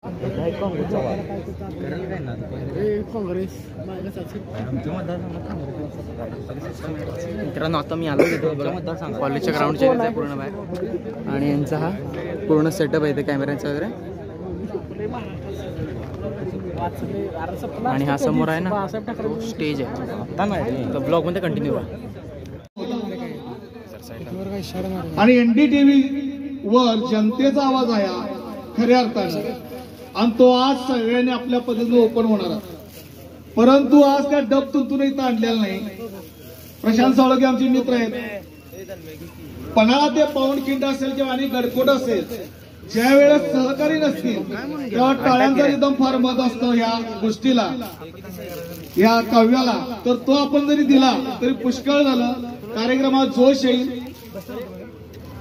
मित्रांनो आता मी आलो तिथे कॉलेजच्या ग्राउंडच्या इथे पूर्ण बाहेर आणि यांचा हा पूर्ण सेटअप आहे इथे कॅमेऱ्यांचा वगैरे आणि हा समोर आहे ना स्टेज आहे तर ब्लॉग मध्ये कंटिन्यू व्हा. आणि एनडीटीव्ही वर जनतेचा आवाज आहे खऱ्या अर्थाने आणि तो आज सगळ्यांनी आपल्या पद्धतीने ओपन होणार आहे. परंतु आज काय डब तुंतून इथं आणलेला नाही. प्रशांत साळोखे आमचे मित्र आहेत. पन्हाळा ते पावनखिंड असेल किंवा आणि गडकोट असेल ज्या वेळेस सहकारी नसतील तेव्हा टाळ्यांचा रिदम फार मत असतो या गोष्टीला या काव्याला. तर तो आपण जरी दिला तरी पुष्कळ झालं. कार्यक्रमात जोश येईल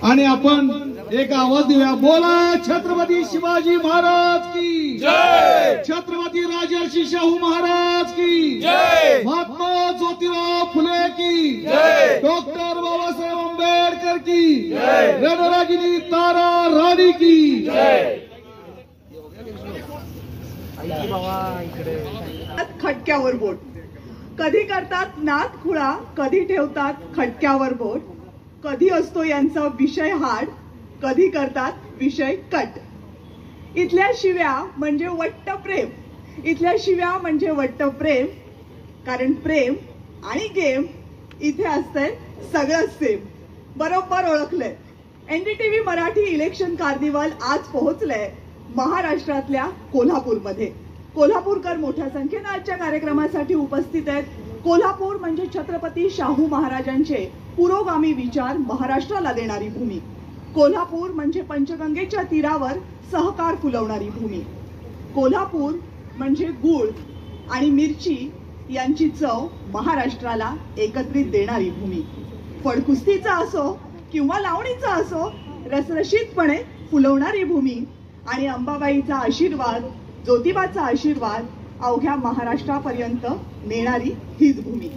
आणि आपण एक आवाज देऊया. बोला छत्रपती शिवाजी महाराज की जय. छत्रपती राजर्षी शाहू महाराज की जय. महात्मा ज्योतिराव फुले की जय. डॉक्टर बाबासाहेब आंबेडकर की जय. रणरागिनी तारा राणी की जय. खटक्यावर बोट कधी करतात नाथ खुळा, कधी ठेवतात खटक्यावर बोट. कधी असतो यांचा विषय हाड, कधी करतात विषय कट. इथल्या शिव्या म्हणजे वट्ट प्रेम, इथल्या शिव्या म्हणजे वट्ट प्रेम. कारण प्रेम आणि गेम इथे असतंय सगळं सेम. बरोबर ओळखलंय. एनडीटीव्ही मराठी इलेक्शन कार्निवल आज पोहोचलंय महाराष्ट्रातल्या कोल्हापूरमध्ये. कोल्हापूरकर मोठ्या संख्येनं आजच्या कार्यक्रमासाठी उपस्थित आहेत. कोल्हापूर म्हणजे छत्रपती शाहू महाराजांचे पुरोगामी विचार महाराष्ट्राला देणारी भूमी. कोल्हापूर म्हणजे पंचगंगेच्या तीरावर सहकार फुलवणारी भूमी. कोल्हापूर म्हणजे गूळ आणि मिरची यांची चव महाराष्ट्राला एकत्रित देणारी भूमी. फडकुस्तीचा असो किंवा लावणीचा असो रसरशीतपणे फुलवणारी भूमी. आणि अंबाबाईचा आशीर्वाद, ज्योतिबाचा आशीर्वाद अवघ्या महाराष्ट्रापर्यंत नेणारी हीच भूमी.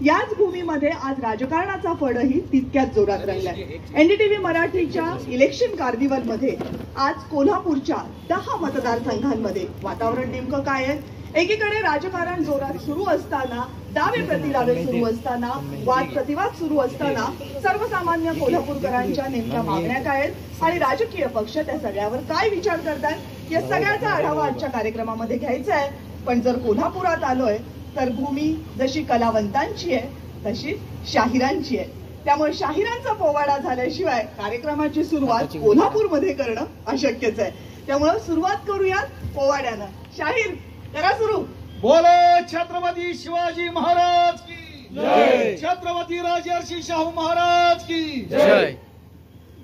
याच भूमीमध्ये आज राजकारणाचा फडही तितक्याच जोरात राहिलाय. एनडीटीव्ही मराठीच्या इलेक्शन कार्निवल मध्ये आज कोल्हापूरच्या 10 मतदारसंघांमध्ये वातावरण नेमकं काय आहे? एकीकडे राजकारण जोरात सुरू असताना, दावे प्रतिदावे सुरू असताना, वाद प्रतिवाद सुरू असताना सर्वसामान्य कोल्हापूरकरांच्या नेमक्या मागण्या काय आहेत आणि राजकीय पक्ष त्या सगळ्यावर काय विचार करतात या सगळ्याचा आढावा आजच्या कार्यक्रमामध्ये घ्यायचा आहे. पण जर कोल्हापुरात आलोय तर भूमी जशी कलावंतांची आहे तशी शाहिरांची आहे. त्यामुळे शाहिरांचा पोवाडा झाल्याशिवाय कार्यक्रमाची सुरुवात कोल्हापूरमध्ये करणं अशक्यच आहे. त्यामुळे सुरुवात करूया पोवाड्यानं. शाहीर करा सुरू. बोलो छत्रपती शिवाजी महाराज की जय. छत्रपती राजर्षी शाहू महाराज की जय.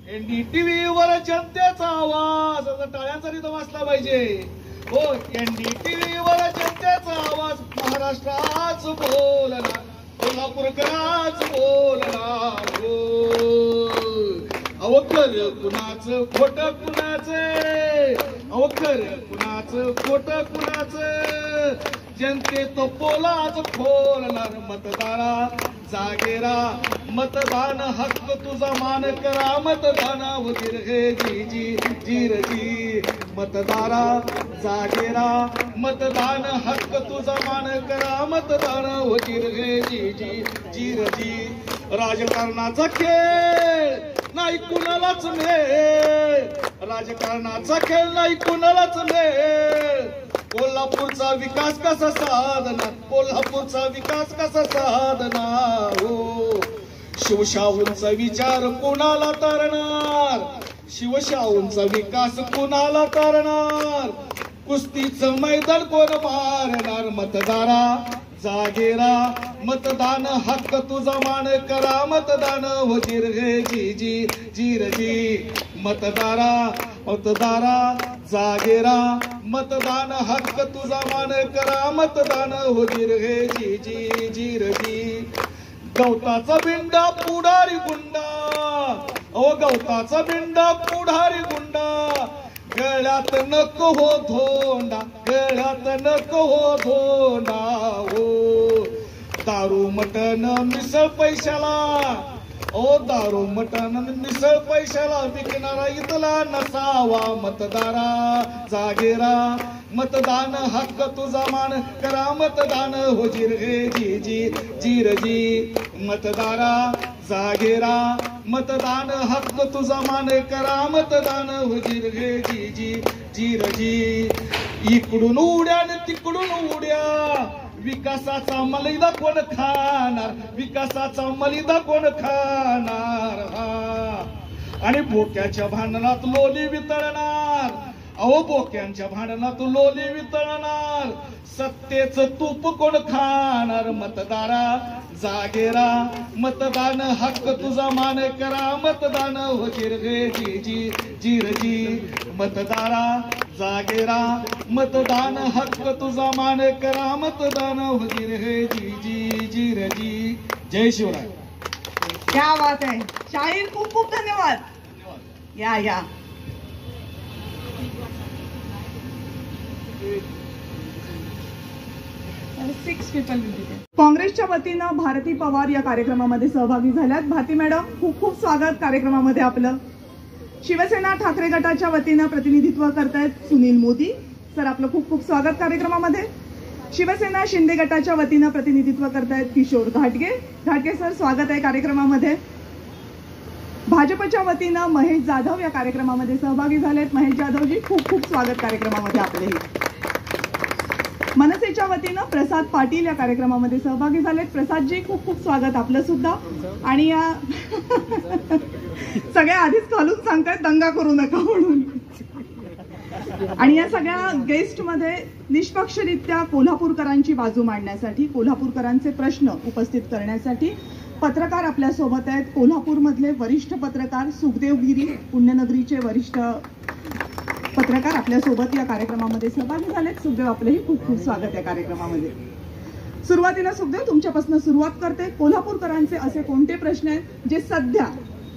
एनडीटीव्ही वर जनतेचा आवाज. टाळ्यांचा रिदम असला पाहिजे. हो, एनडीटीव्ही वर जनतेचा आवाज. महाराष्ट्राच बोलणार, कोल्हापूरकराच बोलणार. हो, अवखर कुणाचं खोट कुणाचं, अवखर कुणाचं खोट कुणाचं. जनतेत पोलाच खोलणार. मतदारा जागेरा, मतदान हक्क तुझा मान करा. मतदानावरील हे जी जी जीर जी. मतदारा जागेरा, मतदान हक्क तुझा मान करा. मतदानावरील हे जी जी जीर जी. राजकारणाचा खेळ नाही कुणालाच मेळ, राजकारणाचा खेळ नाही कुणालाच मेळ. कोल्हापूरचा विकास कसा साधणार, कोल्हापूरचा विकास कसा साधणार. हो, शिवशाहूंचा विचार कोणाला तारणार, शिवशाहूंचा विकास कोणाला तारणार. कुस्तीचं मैदान कोण मारणार. मतदारा जागेरा, मतदान हक्क तुझा मान करा. मतदान होतीर हे जी जी जीर जी. मतदारा मतदारा जागेरा, मतदान हक्क तुझा मान करा. मतदान होतीर हे जी जी जीर जी. गवताचा बिंडा पुढारी गुंडा, ओ गवताचा बिंडा पुढारी गुंडा. गळ्यात नको हो धोंडा, गळ्यात नको हो धोंडा. हो, दारू मटण मिसळ पैशाला, ओ दारू मटण मिसळ पैशाला विकणारा इथला नसावा मतदारा जागेरा. मतदान हक्क तुझा मान करा मतदान हो जिर हे जी जी जीर जी. मतदारा जागेरा मतदान हक्क तुझा मान करा मतदान हो जिर हे जी जी जीर जी. इकडून उड्या न तिकडून उड्या विकासाचा मलिदा कोण खाणार, विकासाचा मलिदा कोण खाणार. आणि बोक्याच्या भांडणात लोली वितळणार, अहो बोक्यांच्या भांडणात लोली वितळणार. सत्तेचं तूप कोण खाणार मतदारा जागेरा. मतदान हक्क तुझा मान करा मतदान हो जिर गे जी जी जीर जी. मतदारा जागेरा मतदान हक्क तुझा मान करा मतदान हो जिर हे जी जी जीर जी. जय शिवराय. क्या बात आहे. शाहीर खूप खूप धन्यवाद. या या. काँग्रेसच्या वतीनं भारती पवार या कार्यक्रमामध्ये सहभागी झाल्यात. भारती मॅडम खूप खूप स्वागत कार्यक्रमामध्ये आपलं. शिवसेना ठाकरे गटाच्या वतीनं प्रतिनिधित्व करतायत सुनील मोदी सर, आपलं खूप खूप स्वागत कार्यक्रमामध्ये. शिवसेना शिंदे गटाच्या वतीनं प्रतिनिधित्व करतायत किशोर घाटगे. घाटगे सर स्वागत आहे कार्यक्रमामध्ये. भाजपच्या वतीनं महेश जाधव या कार्यक्रमामध्ये सहभागी झालेत. महेश जाधवजी खूप खूप स्वागत कार्यक्रमामध्ये आपलेही. मनसेच्या वतीनं प्रसाद पाटील या कार्यक्रमामध्ये सहभागी झालेत. प्रसादजी खूप खूप स्वागत आपलं सुद्धा. आणि या सगळ्या आधीच खालून सांगतायत दंगा करू नका म्हणून. आणि या सगळ्या गेस्ट मध्ये निष्पक्षरित्या कोल्हापूरकरांची बाजू मांडण्यासाठी, कोल्हापूरकरांचे प्रश्न उपस्थित करण्यासाठी पत्रकार आपल्या सोबत आहेत. कोल्हापूरमधले वरिष्ठ पत्रकार सुखदेव गिरी, पुण्यनगरीचे वरिष्ठ पत्रकार आपल्या सोबत या कार्यक्रमामध्ये सहभागी झालेत. सुखदेव आपलेही खूप खूप स्वागत या कार्यक्रमामध्ये. सुरुवातीला सुखदेव तुमच्यापासून सुरुवात करते. कोल्हापूरकरांचे असे कोणते प्रश्न आहेत जे सध्या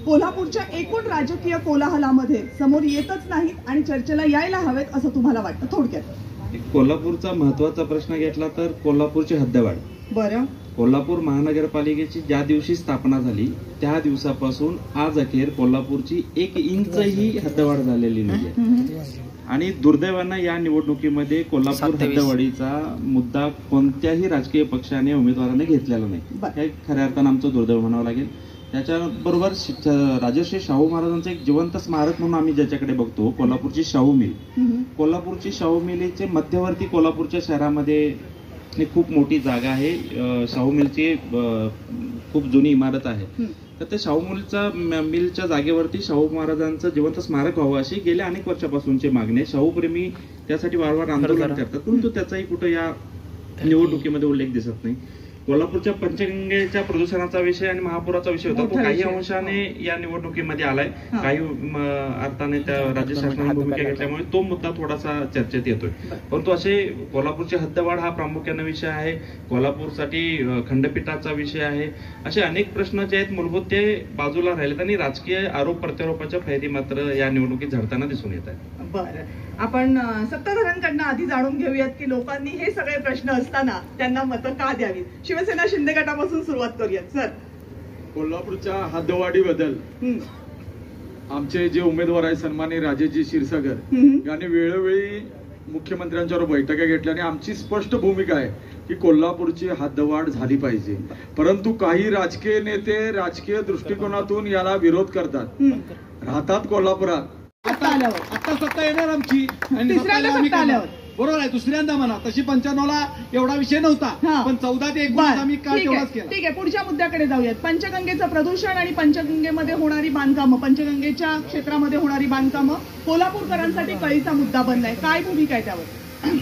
कोल्हापूरच्या एकूण राजकीय कोलाहलामध्ये समोर येतच नाहीत आणि चर्चेला यायला हवेत असं तुम्हाला वाटतं? थोडक्यात कोल्हापूरचा महत्वाचा प्रश्न घेतला तर कोल्हापूरची हद्दवाढ. बरं. कोल्हापूर महानगरपालिकेची ज्या दिवशी स्थापना झाली त्या दिवसापासून आज अखेर कोल्हापूरची 1 इंचही हद्दवाढ झालेली नाहीये. आणि दुर्दैवानं या निवडणुकीमध्ये कोल्हापूर हद्दवाढीचा मुद्दा कोणत्याही राजकीय पक्षाने उमेदवाराने घेतलेला नाही. हे खऱ्या अर्थानं आमचं दुर्दैव म्हणावं लागेल. त्याच्याबरोबर राजर्षी शाहू महाराजांचं एक जिवंत स्मारक म्हणून आम्ही ज्याच्याकडे बघतो, कोल्हापूरची शाहू मिल. कोल्हापूरची शाहू मिलचे मध्यवर्ती कोल्हापूरच्या शहरामध्ये खूप मोठी जागा आहे. शाहू मिलची खूप जुनी इमारत आहे. तर त्या शाहू मिलच्या जागेवरती शाहू महाराजांचं जिवंत स्मारक व्हावं अशी गेल्या अनेक वर्षापासूनची मागणी आहे. शाहूप्रेमी त्यासाठी वारंवार आंदोलन करतात, परंतु त्याचाही कुठं या निवडणुकीमध्ये उल्लेख दिसत नाही. कोल्हापूरच्या पंचगंगेच्या प्रदूषणाचा विषय आणि महापुराचा विषय होता, तो काही अंशाने या निवडणुकीमध्ये आलाय. काही अर्थाने त्या राज्य शासनाने भूमिका घेतल्यामुळे तो मुद्दा थोडासा चर्चेत येतोय. परंतु असे कोल्हापूरची हद्दवाढ हा प्रामुख्याने विषय आहे. कोल्हापूरसाठी खंडपीठाचा विषय आहे. असे अनेक प्रश्न जे आहेत मूलभूत ते बाजूला राहिलेत आणि राजकीय आरोप प्रत्यारोपाच्या फैरी मात्र या निवडणुकीत झडताना दिसून येत आहेत. बरं, आपण सत्ताधाऱ्यांकडनं आधी जाणून घेऊयात की लोकांनी हे सगळे प्रश्न असताना त्यांना मतं का द्यावीत. शिवसेना शिंदे गटापासून सुरुवात करूयात. सर, कोल्हापूरच्या हद्दवाढीबद्दल आमचे जे उमेदवार आहेत सन्माननीय राजेशजी क्षीरसागर यांनी वेळोवेळी मुख्यमंत्र्यांच्यावर बैठका घेतल्या आणि आमची स्पष्ट भूमिका आहे की कोल्हापूरची हद्दवाढ झाली पाहिजे. परंतु काही राजकीय नेते राजकीय दृष्टिकोनातून याला विरोध करतात. राहतात कोल्हापुरात. आता सत्ता येणार आमची आणि बरोबर आहे. दुसऱ्यांदा म्हणा तशी 95ला एवढा विषय नव्हता, पण 14 ते 19 आम्ही काळ तेवढाच केला. ठीक आहे, पुढच्या मुद्द्याकडे जाऊयात. पंचगंगेचं प्रदूषण आणि पंचगंगेमध्ये होणारी बांधकामं, पंचगंगेच्या क्षेत्रामध्ये होणारी बांधकामं कोल्हापूरकरांसाठी कळीचा मुद्दा बनलाय. काय भूमिका आहे त्यावर?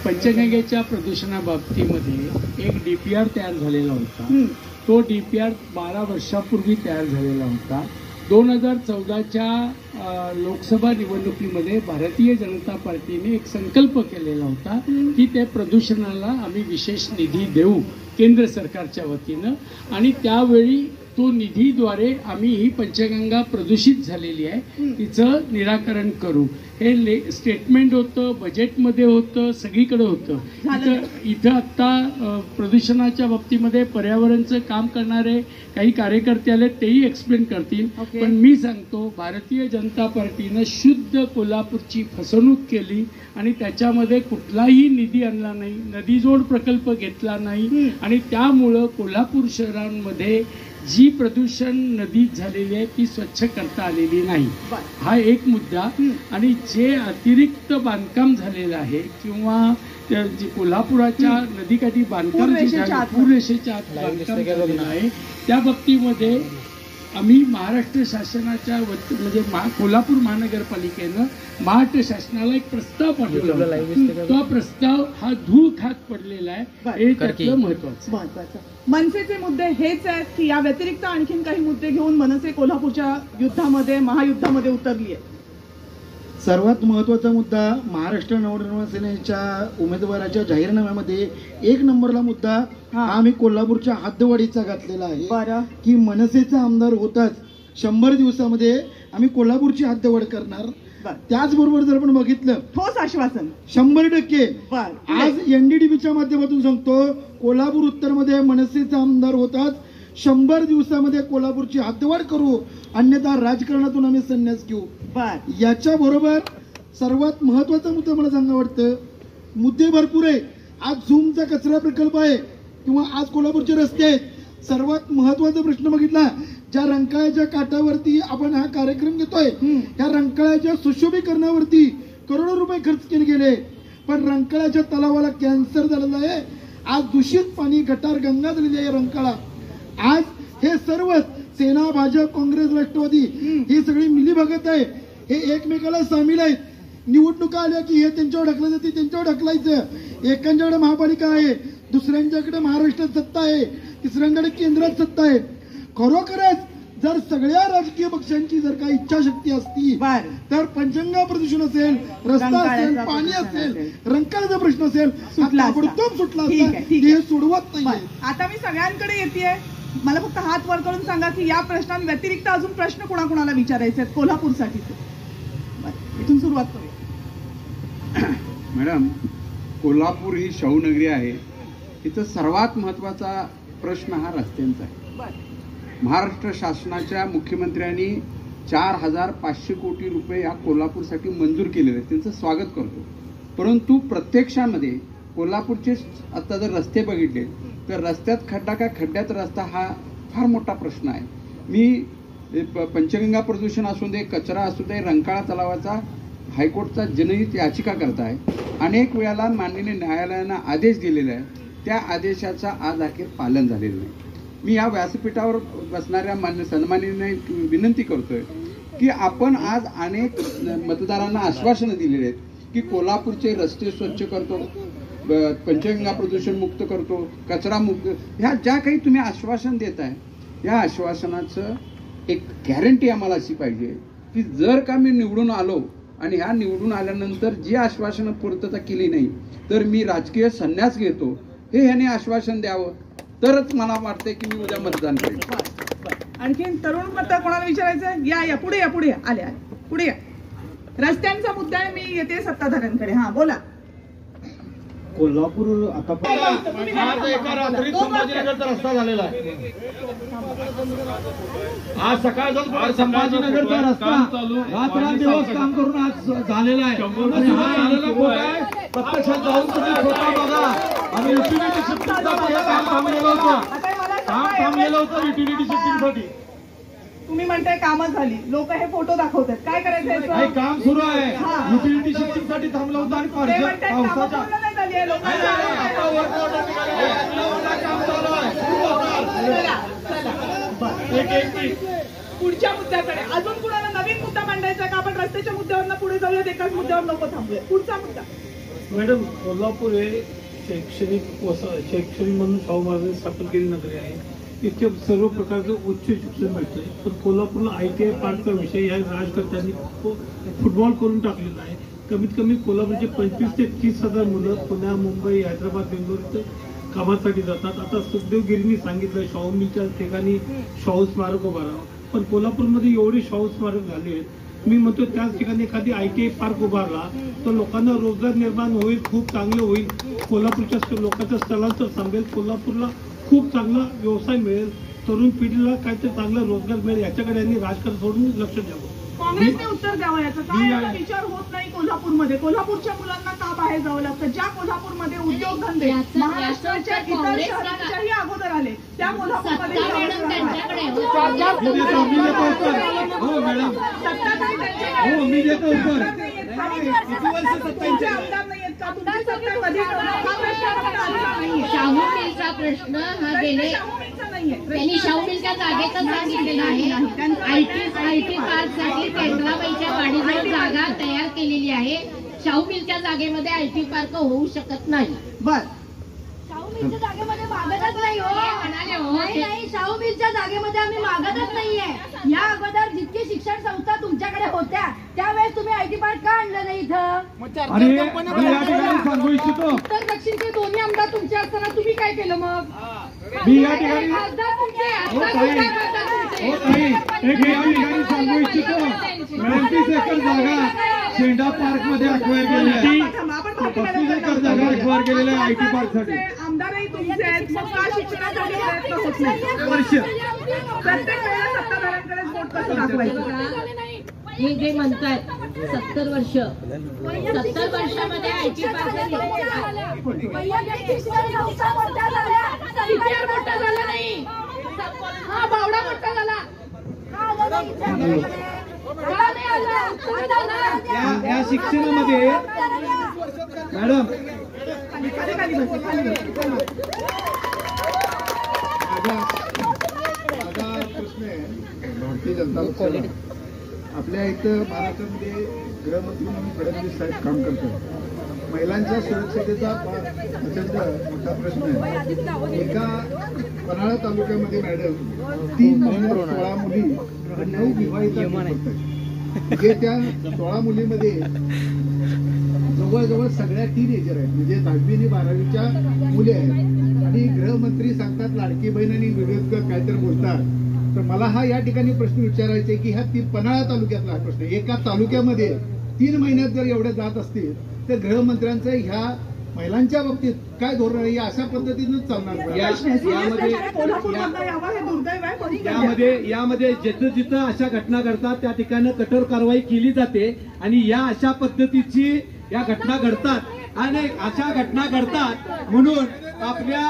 पंचगंगेच्या प्रदूषणाबाबतीमध्ये एक डीपीआर तयार झालेला होता. तो डीपीआर 12 वर्षापूर्वी तयार झालेला होता. 2014च्या लोकसभा निवडणुकीमध्ये भारतीय जनता पार्टीने एक संकल्प केलेला होता की त्या प्रदूषणाला आम्ही विशेष निधी देऊ केंद्र सरकारच्या वतीनं. आणि त्यावेळी तो निधीद्वारे आम्ही ही पंचगंगा प्रदूषित झालेली आहे तिचं निराकरण करू. हे स्टेटमेंट होतं, बजेटमध्ये होतं, सगळीकडे होतं. इथं आता प्रदूषणाच्या बाबतीमध्ये पर्यावरणचं काम करणारे काही कार्यकर्ते आले, तेही एक्सप्लेन करतील. पण मी सांगतो, भारतीय जनता पार्टीनं शुद्ध कोल्हापूरची फसवणूक केली आणि त्याच्यामध्ये कुठलाही निधी आणला नाही, नदीजोड प्रकल्प घेतला नाही आणि त्यामुळं कोल्हापूर शहरांमध्ये जी प्रदूषण नदीत झालेली आहे ती स्वच्छ करता आलेली नाही. हा एक मुद्दा. आणि जे अतिरिक्त बांधकाम झालेलं आहे किंवा जे कोल्हापुराच्या नदीकाठी बांधकाम पूररेषेच्या आत बांधकाम झालेलं आहे त्या बाबतीमध्ये आम्ही महाराष्ट्र शासनाच्या म्हणजे कोल्हापूर महानगरपालिकेनं महाराष्ट्र शासनाला एक प्रस्ताव पाठवला. तो प्रस्ताव हा धूळ खात पडलेला आहे. हे त्यातलं महत्वाचं. मनसेचे मुद्दे हेच आहेत की या व्यतिरिक्त आणखीन काही मुद्दे घेऊन मनसे कोल्हापूरच्या युद्धामध्ये महायुद्धामध्ये उतरली आहे? सर्वात महत्वाचा मुद्दा महाराष्ट्र नवनिर्माण सेनेच्या उमेदवाराच्या जाहीरनाम्यामध्ये 1 नंबरला मुद्दा आम्ही कोल्हापूरच्या हद्दवाढीचा घातलेला आहे की मनसेचा आमदार होताच 100 दिवसामध्ये आम्ही कोल्हापूरची हद्दवाढ करणार. त्याचबरोबर जर आपण बघितलं ठोस आश्वासन 100%. आज एनडीटीव्हीच्या माध्यमातून सांगतो, कोल्हापूर उत्तरमध्ये मनसेचा आमदार होताच 100 दिवसामध्ये कोल्हापूरची हद्दवाढ करू, अन्यथा राजकारणातून आम्ही संन्यास घेऊ. याच्या बरोबर सर्वात महत्वाचा मुद्दा मला सांगा वाटतं, मुद्दे भरपूर आहे. आज झूमचा कचरा प्रकल्प आहे किंवा आज कोल्हापूरचे रस्ते आहेत. सर्वात महत्वाचा प्रश्न बघितला, ज्या रंकाळ्याच्या काठावरती आपण हा कार्यक्रम घेतोय त्या रंकाळ्याच्या सुशोभीकरणावरती करोडो रुपये खर्च केले गेले, पण रंकाळ्याच्या तलावाला कॅन्सर झालेला आहे. आज दूषित पाणी गटार गंगा झालेली आहे रंकाळा. आज हे सर्वच सेना, भाजप, काँग्रेस, राष्ट्रवादी ही सगळी मिलीभगत आहे. हे एकमेकाला सामील आहेत. निवडणुका आल्या की हे त्यांच्यावर ढकलं जाते, त्यांच्यावर ढकलायचं. एकांच्याकडे महापालिका आहे, दुसऱ्यांच्याकडे महाराष्ट्रात सत्ता आहे, तिसऱ्यांकडे केंद्रात सत्ता आहे. खरोखरच जर सगळ्या राजकीय पक्षांची जर काही इच्छाशक्ती असती तर पंचगंगा प्रदूषण असेल, रस्ता असेल, पाणी असेल, रंकाळ्याचा प्रश्न असेल, ताबडतोब सुटला असता. हे सोडवत नाही. आता मी सगळ्यांकडे येते, मला फक्त हात वर करून सांगा की या प्रश्नांव्यतिरिक्त अजून प्रश्न कुणाकुणाला विचारायचे आहेत कोल्हापूरसाठी? इथून सुरुवात करूया. मॅडम, कोल्हापूर ही शाहूनगरी आहे. इथं सर्वात महत्वाचा प्रश्न हा रस्त्यांचा आहे. महाराष्ट्र शासनाच्या मुख्यमंत्र्यांनी 4500 कोटी रुपये या कोल्हापूरसाठी मंजूर केलेले आहेत, त्यांचं स्वागत करतो. परंतु प्रत्यक्षामध्ये कोल्हापूरचे आता जर रस्ते बघितले तर रस्त्यात खड्डा का खड्ड्यात रस्ता हा फार मोठा प्रश्न आहे. मी पंचगंगा प्रदूषण असू दे, कचरा असू दे, रंकाळा तलावाचा हायकोर्टचा जनहित याचिका करताय. अनेक वेळेला माननीय न्यायालयानं आदेश दिलेला आहे, त्या आदेशाचा आज अखेर पालन झालेलं नाही. मी या व्यासपीठावर बसणाऱ्या सन्माननीय विनंती करतोय की आपण आज अनेक मतदारांना आश्वासनं दिलेली आहेत की कोल्हापूरचे रस्ते स्वच्छ करतो, पंचगंगा प्रदूषण मुक्त करतो, कचरा मुक्त, ह्या ज्या काही तुम्ही आश्वासन देत आहे या आश्वासनाचं एक गॅरंटी आम्हाला अशी पाहिजे की जर का मी निवडून आलो आणि ह्या निवडून आल्यानंतर जी आश्वासनं पूर्तता केली नाही तर मी राजकीय संन्यास घेतो, हे ह्याने आश्वासन द्यावं, तरच मला वाटतंय की मी उद्या मतदान करेन. आणखीन तरुण मतदार कोणाला विचारायचं? या पुढे या, पुढे आले पुढे या. रस्त्यांचा मुद्दा आहे, मी येते सत्ताधाऱ्यांकडे. हा बोला. कोल्हापूर आता आज एका रात्री संभाजीनगरचा रस्ता झालेला आहे. आज सकाळचा संभाजीनगरचा रस्ता रात्रंदिवस काम करून आज झालेला आहे. प्रत्यक्षात जाऊन तुम्ही स्वतः बघा. आम्ही युटिलिटी शिफ्टिंगसाठी काम थांबलेलं होतं युटिलिटी शिफ्टिंगसाठी. तुम्ही म्हणताय कामं झाली, लोक हे फोटो दाखवतात, काय करायचं? काम सुरू आहे. युटिलिटी शिफ्टिंग साठी थांबलं होतं आणि पावसाच्या पुढच्या मुद्द्याकडे अजून कुणाला नवीन मुद्दा मांडायचा का? आपण रस्त्याच्या मुद्द्यावर पुढे जाऊयात, एकाच मुद्द्यावर नको थांबूया. पुढचा मुद्दा. मॅडम, कोल्हापूर हे शैक्षणिक म्हणून शाहू महाराजांनी स्थापन केलेली नगरी आहे. इतके सर्व प्रकारचं उच्च शिक्षण मिळतंय, पण कोल्हापूरला ITI पार्कचा विषय या राजकर्त्यांनी फुटबॉल करून टाकलेला आहे. कमीत कमी कोल्हापूरचे 25,000 ते 30,000 मुलं पुण्या, मुंबई, हैदराबाद, बेंगलोर इथं कामासाठी जातात. आता सुखदेव गिरींनी सांगितलं शाहू मिलच्या ठिकाणी शाहू स्मारक उभारावं, पण कोल्हापूरमध्ये एवढे शाहू स्मारक झाले आहेत. मी म्हणतो त्याच ठिकाणी एखादी ITI पार्क उभारला तर लोकांना रोजगार निर्माण होईल, खूप चांगलं होईल. कोल्हापूरच्या लोकांचं स्थलांतर थांबेल, कोल्हापूरला खूप चांगला व्यवसाय मिळेल, तरुण पिढीला काहीतरी चांगला रोजगार मिळेल. याच्याकडे यांनी राजकारण सोडून लक्ष द्यावं. काँग्रेसने उत्तर द्यावं याचा. काय याचा विचार होत नाही कोल्हापूरमध्ये? कोल्हापूरच्या मुलांना का बाहेर जावं लागतं? ज्या कोल्हापूरमध्ये उद्योगधंदे महाराष्ट्राच्या इतर शहरांच्याही अगोदर आले, त्या कोल्हापूरमध्ये सत्ता काय त्यांच्याकडे आमदार नाहीयेत का? तुमची सत्ता कधी हा प्रश्न शाहू मिलचा प्रश्न हा गेले त्यांनी शाहू मिलच्या जागेतच सांगितलेला आहे. IT पार्कसाठी केंद्राबाईच्या वाडीजवळ जागा तयार केलेली आहे. शाहू मिलच्या जागेमध्ये IT पार्क होऊ शकत नाही. बर, शाहू मिलच्या जागेमध्ये मागतच नाही हो म्हणाले. हो नाही, शाहू मिलच्या जागेमध्ये आम्ही मागतच नाहीये. या अगोदर जितकी शिक्षण संस्था तुमच्याकडे होत्या त्यावेळेस तुम्ही IT पार्क का आणलं नाही इथं? सांगू इच्छितो, उत्तर दक्षिणचे दोन्ही आमदार तुमचे असताना तुम्ही काय केलं मग? मी या ठिकाणी खासदार तुमचे सांगू इच्छितो, 35 एकर जागा शेंडा पार्क मध्ये अक्वायर केलेली आहे. 35 एकर जागा अक्वायर केलेल्या आहे IT पार्क साठी. आमदारही तुमचे आहेत, मग का शिक्षणासाठी प्रयत्न होत नाही? वर्ष प्रत्येक वेळेला सत्ताधाऱ्यांकडे वोट कसं दाखवायचं? हे जे म्हणतायत 70 वर्ष, 70 वर्षामध्ये IT पार्क मोठा झाला नाही. हा बावडा मोठा झाला. या शिक्षणामध्ये मॅडम माझा प्रश्न आहे, भारतीय जनता पक्ष आपल्या इथं महाराष्ट्रामध्ये गृहमंत्री म्हणून फडणवीस साहेब काम करतात. महिलांच्या सुरक्षिततेचा प्रचंड मोठा प्रश्न आहे. एका पन्हाळा तालुक्यामध्ये मॅडम 3 महिन्यात 16 मुली 9 विवाहित म्हणजे त्या 16 मुलीमध्ये जवळजवळ सगळ्या टीनेजर आहेत, म्हणजे 10वी आणि 12वीच्या मुली आहेत. आणि गृहमंत्री सांगतात लाडकी बहीण आणि विरोधक काहीतरी बोलतात. तर मला हा या ठिकाणी प्रश्न विचारायचा आहे की ह्या पन्हाळा तालुक्यातला हा प्रश्न, एका तालुक्यामध्ये 3 महिन्यात जर एवढे जात असतील तर गृहमंत्र्यांचं ह्या महिलांच्या बाबतीत काय धोरण आहे? अशा पद्धतीनंच चालणार. यामध्ये जिथं जिथं अशा घटना घडतात त्या ठिकाणी कठोर कारवाई केली जाते. आणि या अशा पद्धतीची या घटना घडतात आणि अशा घटना घडतात म्हणून आपल्या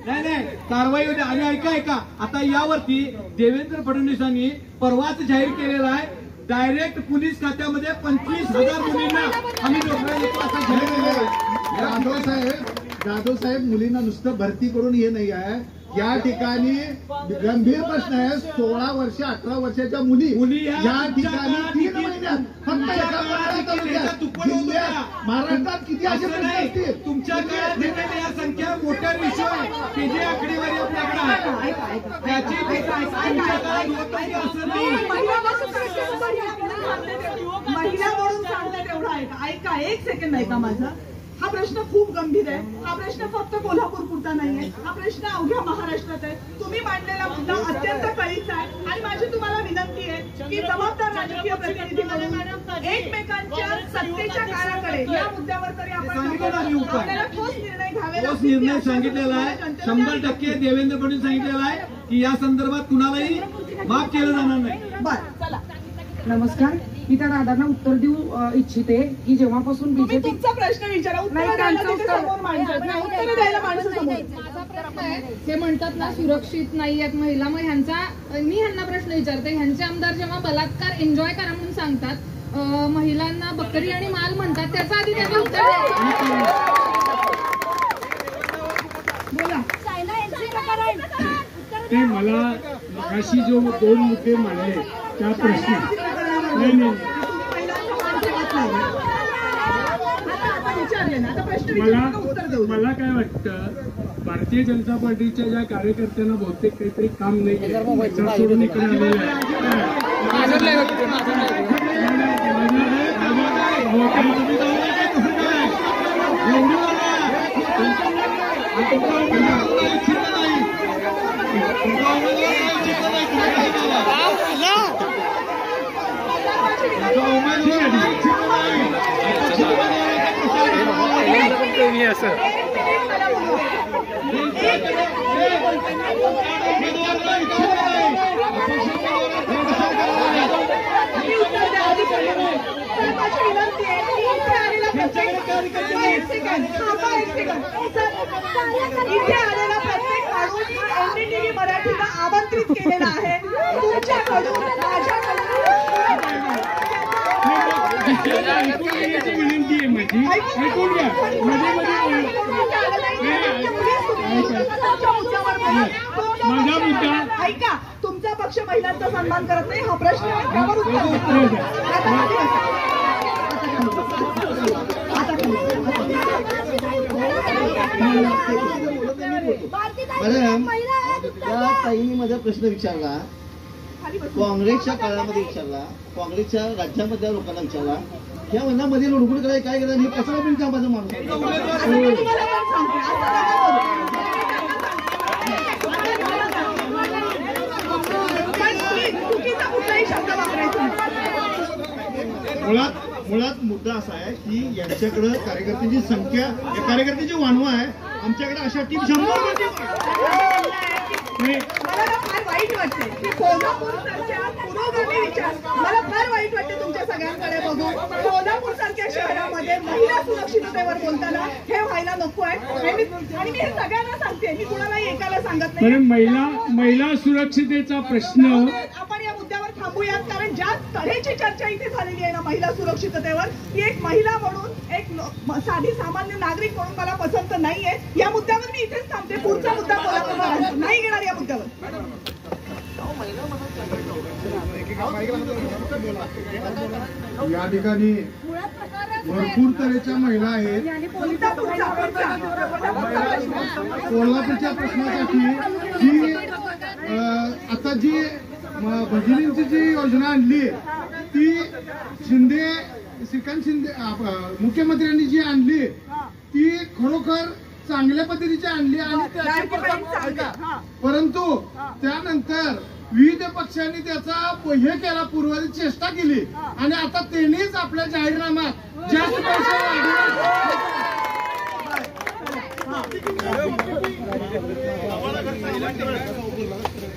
नाही कारवाई होते. आणि ऐका आता यावरती देवेंद्र फडणवीसांनी परवाच जाहीर केलेला आहे, डायरेक्ट पोलीस खात्यामध्ये 25,000 मुलींना आम्ही नोकऱ्या देतो असं. जाधव साहेब मुलींना नुसतं भरती करून हे नाही आहे. या ठिकाणी गंभीर प्रश्न आहे. 16 वर्ष 18 वर्षाच्या मुली या ठिकाणी 3 महिन्यात फक्त एका महाराष्ट्रात किती असे प्रश्न असतील? तुमच्या काळात या संख्या मोठ्या विषय की जी आकडेवारी आपल्याकडे आहे त्याची तुमच्या काळात असं नाही. महिला म्हणून सांगते तेवढं ऐका 1 सेकंड ऐका माझा. हा प्रश्न खूप गंभीर आहे. हा प्रश्न फक्त कोल्हापूर पुरता नाहीये, हा प्रश्न अवघ्या महाराष्ट्रात आहे. तुम्ही मांडलेला मुद्दा अत्यंत कळीचा आहे आणि माझी तुम्हाला विनंती आहे की जबाबदार राजकीय प्रतिनिधी म्हणून एकमेकांच्या सत्तेच्या काळाकडे या मुद्द्यावर तरी आपण आपल्याला ठोस निर्णय घ्यावे. ठोस निर्णय सांगितलेला आहे. 100% देवेंद्र फडणवीस सांगितलेला आहे की या संदर्भात कुणालाही माफ केलं जाणार नाही. बरं चला. नमस्कार, मी त्या दादांना उत्तर देऊ इच्छिते की जेव्हापासून बीजेपी तुमचा प्रश्न विचारा, उत्तर द्यायला माणसं समोर. ते म्हणतात ना सुरक्षित नाही आहेत महिला, मग मी ह्यांना प्रश्न विचारते, ह्यांचे आमदार जेव्हा बलात्कार एन्जॉय करा म्हणून सांगतात, महिलांना बकरी आणि माल म्हणतात, त्याचा आधी त्यांनी उत्तर बोला. ते मला अशी जो 2 मुद्दे मांडले त्या प्रश्न मला काय वाटतं, भारतीय जनता पार्टीच्या ज्या कार्यकर्त्यांना बहुतेक काहीतरी काम नाही सोडून इकडे आलेलं आहे. आहे मी असं. इथे आलेला प्रत्येक माणूस एनडीटीव्ही मराठीला आमंत्रित केलेला आहे. तुमच्याकडून विनंती आहे माझी, ऐकून घ्या. माझा मुद्दा ऐका, तुमचा पक्ष महिलांचा सन्मान करत नाही हा प्रश्न आहे. त्यावर उत्तर मॅडम, त्या ताईंनी माझा प्रश्न विचारला, काँग्रेसच्या काळामध्ये विचारला, काँग्रेसच्या राज्यामधल्या लोकांना विचारला, ह्या महिन्यामध्ये लुडबुड करायला काय केलं हे कशाला पण कामाचं माणूस. मुळात मुद्दा असा आहे की यांच्याकडे कार्यकर्त्यांची संख्या, कार्यकर्त्यांची वानवा आहे. आमच्याकडे अशा टीम 100 मला फार वाईट वाटते की कोल्हापूर सारख्या पुरोगामी विचार, मला फार वाईट वाटते तुमच्या सगळ्यांकडे बघून. कोल्हापूर सारख्या शहरामध्ये महिला सुरक्षिततेवर बोलताना हे व्हायला नको आहे. आणि मी हे सगळ्यांना सांगते, मी कुणालाही एकाला सांगत नाही. महिला सुरक्षिततेचा प्रश्न आपण या मुद्द्यावर थांबूयात, कारण ज्या तऱ्हेची चर्चा इथे झालेली आहे ना महिला सुरक्षिततेवर, ती एक महिला म्हणून, एक साधी सामान्य नागरिक म्हणून मला पसंत नाहीये. या मुद्द्यावर मी इथेच थांबते. पुढचा मुद्दा कोल्हापूर नाही घेणार या मुद्द्यावर. या ठिकाणी भरपूर तऱ्हेच्या महिला आहेत. कोल्हापूरच्या प्रश्नासाठी ही आता जी भगिनींची जी योजना आणली ती श्रीकांत शिंदे मुख्यमंत्र्यांनी जी आणली ती खरोखर चांगल्या पद्धतीची आणली आणि परंतु त्यानंतर विविध पक्षांनी त्याचा हे केला, पूर्वाची चेष्टा केली आणि आता त्यांनीच आपल्या जाहीरनाम्यात जास्त पैसे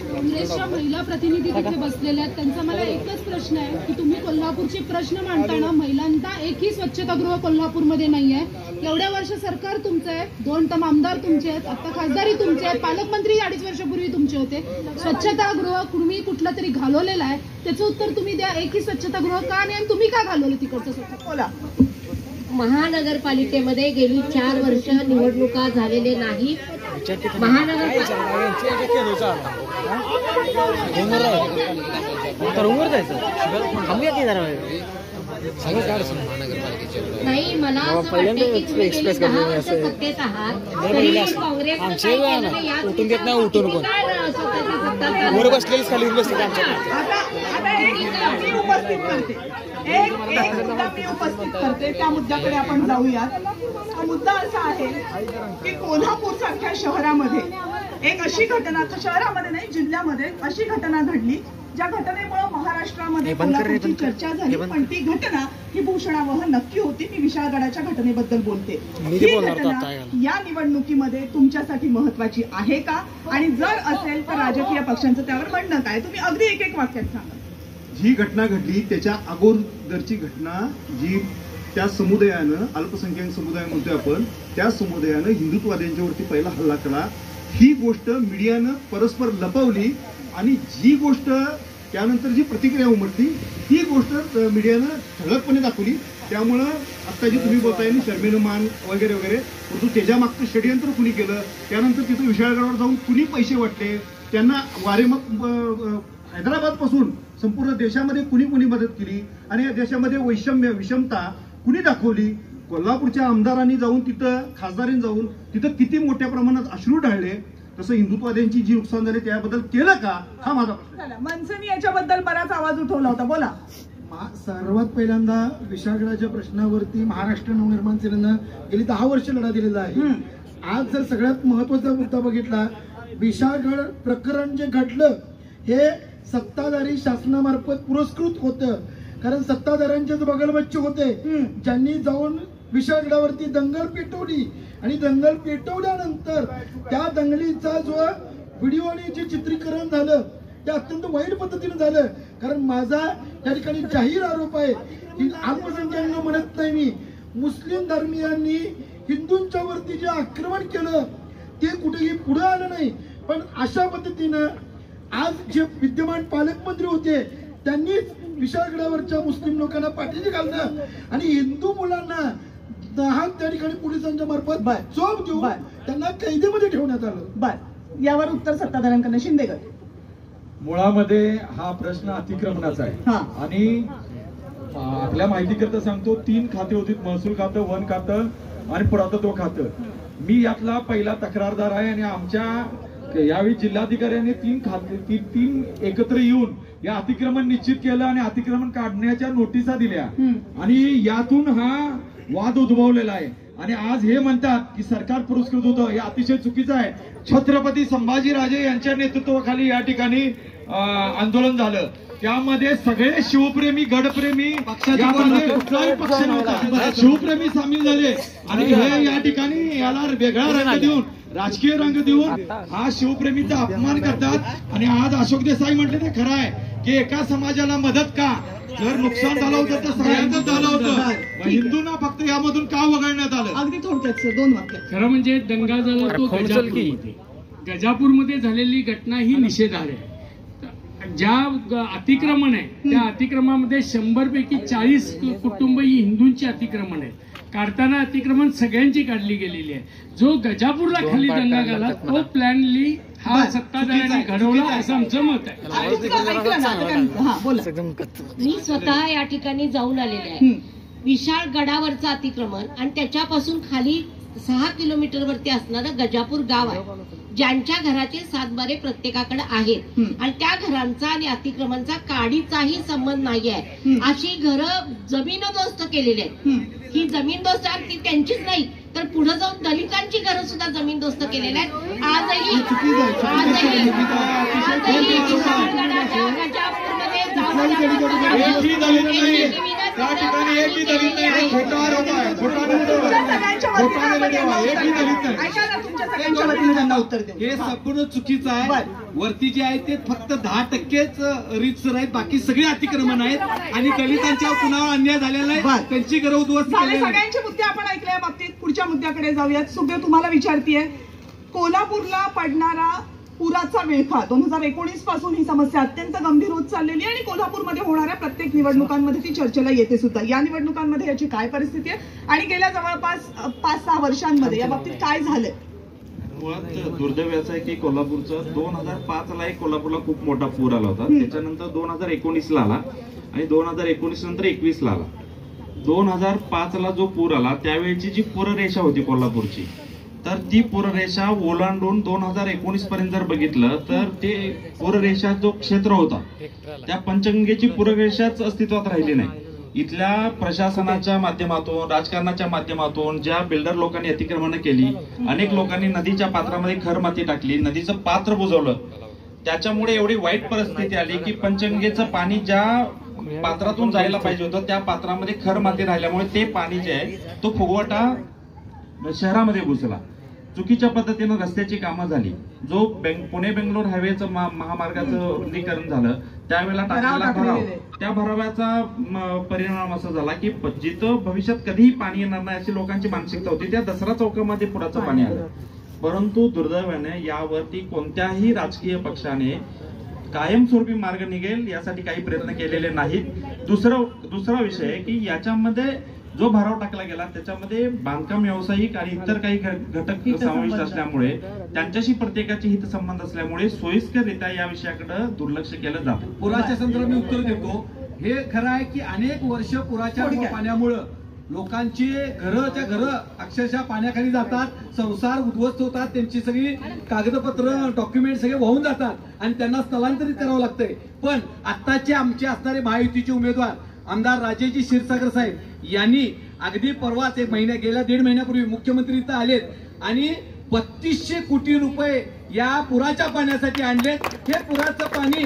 काँग्रेसच्या महिला प्रतिनिधी तिथे बसलेल्या आहेत. त्यांचा मला एकच प्रश्न आहे की तुम्ही कोल्हापूरचे प्रश्न मांडताना महिलांचा एकही स्वच्छतागृह कोल्हापूरमध्ये नाही आहे. एवढ्या वर्ष सरकार तुमचं आहे, 2 टर्म आमदार तुमचे आहेत, आता खासदारी तुमचे आहेत, पालकमंत्री 2.5 वर्षापूर्वी तुमचे होते. स्वच्छतागृह तुम्ही कुठलं तरी घालवलेलं आहे, त्याचं उत्तर तुम्ही द्या. एकही स्वच्छतागृह का नाही आणि तुम्ही का घालवलं तिकडचं स्वच्छता? महानगरपालिकेमध्ये गेली 4 वर्ष निवडणुका झालेले नाही. नाही, मला असं वाटतं की तुम्ही 10 वर्ष सत्तेत आहात, तरी काँग्रेसनं काय केलं नाही यात उपस्थित करते. त्या मुद्द्याकडे आपण जाऊयात. हा मुद्दा असा आहे की कोल्हापूर सारख्या शहरामध्ये एक अशी घटना, शहरामध्ये नाही जिल्ह्यामध्ये अशी घटना घडली ज्या घटनेमुळे महाराष्ट्रामध्ये कोल्हापूरची चर्चा झाली. पण ती घटना ही भूषणावह नक्की होती. मी विशाळगडाच्या घटनेबद्दल बोलते. ही घटना या निवडणुकीमध्ये तुमच्यासाठी महत्वाची आहे का? आणि जर असेल तर राजकीय पक्षांचं त्यावर म्हणणं काय? तुम्ही अगदी एक वाक्यात सांगा. जी घटना घडली त्याच्या अगोदरची घटना जी त्या समुदायानं, अल्पसंख्याक समुदाय म्हणतोय आपण, त्या समुदायानं हिंदुत्ववाद्यांच्यावरती पहिला हल्ला केला. ही गोष्ट मीडियानं परस्पर लपवली आणि जी गोष्ट त्यानंतर जी प्रतिक्रिया उमटली ही गोष्ट मीडियानं ठळकपणे दाखवली. त्यामुळं आता जी तुम्ही बोलताय ना शर्मेनं मान वगैरे वगैरे, परंतु त्याच्या मागचं षडयंत्र कुणी केलं, त्यानंतर तिथं विशाळगडावर जाऊन कुणी पैसे वाटले, त्यांना हैदराबाद पासून संपूर्ण देशामध्ये कुणी कुणी मदत केली आणि या देशामध्ये विषमता कुणी दाखवली. कोल्हापूरच्या आमदारांनी जाऊन तिथं, खासदारांनी जाऊन तिथं किती मोठ्या प्रमाणात अश्रू ढाळले. तसं हिंदुत्वाद्यांची जी नुकसान झाली त्याबद्दल केलं का, हा माझा प्रश्न. मनसेनी याच्याबद्दल बराच आवाज उठवला होता, बोला. सर्वात पहिल्यांदा विशाळगडाच्या प्रश्नावरती महाराष्ट्र नवनिर्माण सेनेनं गेली 10 वर्ष लढा दिलेला आहे. आज जर सगळ्यात महत्वाचा मुद्दा बघितला, विशाळगड प्रकरण जे घडलं हे सत्ताधारी शासनामार्फत पुरस्कृत होतं. कारण सत्ताधाऱ्यांचेच बगलबच्चे होते ज्यांनी जाऊन विशाळगडावरती दंगल पेटवली आणि दंगल पेटवल्यानंतर त्या दंगलीचा जो व्हिडिओ आणि जे चित्रीकरण झालं ते अत्यंत वाईट पद्धतीने झालं. कारण माझा त्या ठिकाणी जाहीर आरोप आहे की अल्पसंख्याकांना म्हणत नाही मी, मुस्लिम धर्मीयांनी हिंदूंच्या वरती जे आक्रमण केलं ते कुठेही पुढे आलं नाही. पण अशा पद्धतीनं आज जे विद्यमान पालकमंत्री होते त्यांनीच विशाळगडावरच्या मुस्लिम लोकांना पाठीशी घालणं आणि हिंदू मुलांना त्या ठिकाणी पोलिसांच्या मार्फत चोप देऊन त्यांना कैदेमध्ये ठेवण्यात आलं. बर, यावर उत्तर सत्ताधाऱ्यांकडे शिंदेगड. मुळामध्ये हा प्रश्न अतिक्रमणाचा आहे आणि आपल्या माहितीकरता सांगतो 3 खाते होती, महसूल खातं, वन खातं आणि पुरातत्व खातं. मी यातला पहिला तक्रारदार आहे आणि आमच्या यावेळी जिल्हाधिकाऱ्यांनी 3 खाते 3 एकत्र येऊन या अतिक्रमण निश्चित केलं आणि अतिक्रमण काढण्याच्या नोटिसा दिल्या आणि यातून हा वाद उद्भवलेला आहे. आणि आज हे म्हणतात की सरकार पुरस्कृत होतं, हे अतिशय चुकीचं आहे. छत्रपती संभाजीराजे यांच्या नेतृत्वाखाली या ठिकाणी आंदोलन झालं. त्यामध्ये सगळे शिवप्रेमी, गडप्रेमी, यामध्ये कुठलाही पक्ष नव्हता, शिवप्रेमी सामील झाले आणि हे या ठिकाणी याला वेगळा रंग देऊन, राजकीय रंग देऊन हा शिवप्रेमीचा अपमान करतात. आणि आज अशोक देसाई म्हटले ते खरं आहे की एका समाजाला मदत का, जर नुकसान झालं होतं तर सगळ्यांचं झालं होतं, हिंदूंना फक्त यामधून का वगळण्यात आलं. अगदी थोडक्यात 2 वाक्य. खरं म्हणजे दंगा झाला तो गजापूरमध्ये. गजापूरमध्ये झालेली घटना ही निषेधार्ह आहे. ज्या अतिक्रमण आहे त्या अतिक्रमणामध्ये 100 पैकी 40 कुटुंब ही हिंदूंची अतिक्रमण आहेत. काढताना अतिक्रमण सगळ्यांची काढली गेलेली आहे. जो गजापूरला खाली दंगा झाला तो प्लॅनली हा सत्ताधाऱ्यांनी घडवला असं आमचं मत आहे. मी स्वतः या ठिकाणी जाऊन आलेले आहे. विशाळगडावरचं अतिक्रमण आणि त्याच्यापासून खाली 6 किलोमीटरवरती असणारं गजापूर गाव आहे, ज्यांच्या घराचे 7 बारे प्रत्येकाकडे आहेत आणि त्या घरांचा आणि अतिक्रमणचा काडीचाही संबंध नाही आहे. अशी घरं जमीनदोस्त केलेली आहेत. ही जमीनदोस्त ती त्यांचीच नाही तर पुढे जाऊन दलितांची घरं सुद्धा जमीनदोस्त केलेल्या आहेत. आजही गजापूरमध्ये त्या ठिकाणी एकही दलित नाही, खोटा आरोप आहे, हे संपूर्ण चुकीचं आहे. वरती जे आहे ते फक्त 10%च रीतसर आहेत, बाकी सगळे अतिक्रमण आहेत आणि दलितांच्या कुणावर अन्याय झालेला आहे, त्यांची घरं उद्ध्वस्त झाली. सगळ्यांचे मुद्दे आपण ऐकले या बाबतीत. पुढच्या मुद्द्याकडे जाऊयात. सुखदेव, तुम्हाला विचारतीये, कोल्हापूरला पडणारा पुराचा विळखा 2019 पासून ही समस्या अत्यंत गंभीर होत चाललेली आहे आणि कोल्हापूरमध्ये होणाऱ्या प्रत्येक निवडणुकांमध्ये ती चर्चेला येते सुद्धा. या निवडणुकांमध्ये याची काय परिस्थिती आहे आणि गेल्या जवळपास 5-6 वर्षांमध्ये या बाबतीत काय झालंय? मुळात दुर्दैव याचं आहे की कोल्हापूरचा 2005ला एक कोल्हापूरला खूप मोठा पूर आला होता. त्याच्यानंतर 2019ला आला आणि 2019 नंतर 21ला आला. 2005ला जो पूर आला त्यावेळेची जी पूररेषा होती कोल्हापूरची, तर ती पूररेषा ओलांडून 2019 पर्यंत जर बघितलं तर ते पूररेषा जो क्षेत्र होता त्या पंचगंगेची पूररेषाच अस्तित्वात राहिली नाही. इथल्या प्रशासनाच्या माध्यमातून, राजकारणाच्या माध्यमातून ज्या बिल्डर लोकांनी अतिक्रमण केली, अनेक लोकांनी नदीच्या पात्रामध्ये खर माती टाकली, नदीचं पात्र बुजवलं, त्याच्यामुळे एवढी वाईट परिस्थिती आली की पंचगंगेचं पाणी ज्या पात्रातून जायला पाहिजे होतं त्या पात्रामध्ये खर माती राहिल्यामुळे ते पाणी जे आहे तो फुगवटा शहरामध्ये घुसला. चुकीच्या पद्धतीनं रस्त्याची कामं झाली. जो पुणे बेंगलोर हायवेचं महामार्गाचं रुंदीकरण झालं त्यावेळेला टाकलेला भराव, त्या भराव्याचा परिणाम असा झाला की जिथं भविष्यात कधीही पाणी येणार नाही अशी लोकांची मानसिकता होती, त्या दसरा चौकामध्ये पुराचं पाणी आलं. परंतु दुर्दैवाने यावरती कोणत्याही राजकीय पक्षाने कायमस्वरूपी मार्ग निघेल यासाठी काही प्रयत्न केलेले नाहीत. दुसरा विषय की याच्यामध्ये जो भराव टाकला गेला त्याच्यामध्ये बांधकाम व्यावसायिक आणि इतर काही घटक समाविष्ट असल्यामुळे त्यांच्याशी प्रत्येकाचे हितसंबंध असल्यामुळे सोयीस्कररित्या या विषयाकडे दुर्लक्ष केलं जातं. पुराच्या संदर्भात मी उत्तर देतो. हे खरं आहे की अनेक वर्ष पुराच्या पाण्यामुळं लोकांची घरं अक्षरशः पाण्याखाली जातात, संसार उद्ध्वस्त होतात, त्यांची सगळी कागदपत्र डॉक्युमेंट सगळे वाहून जातात आणि त्यांना स्थलांतरित करावं लागतंय. पण आत्ताचे आमचे असणारे महायुतीचे उमेदवार आमदार राजेजी क्षीरसागर साहेब यांनी अगदी परवाच गेल्या 1.5 महिन्यापूर्वी मुख्यमंत्री इथं आलेत आणि 3200 कोटी रुपये या पुराच्या पाण्यासाठी आणलेत. हे पुराचं पाणी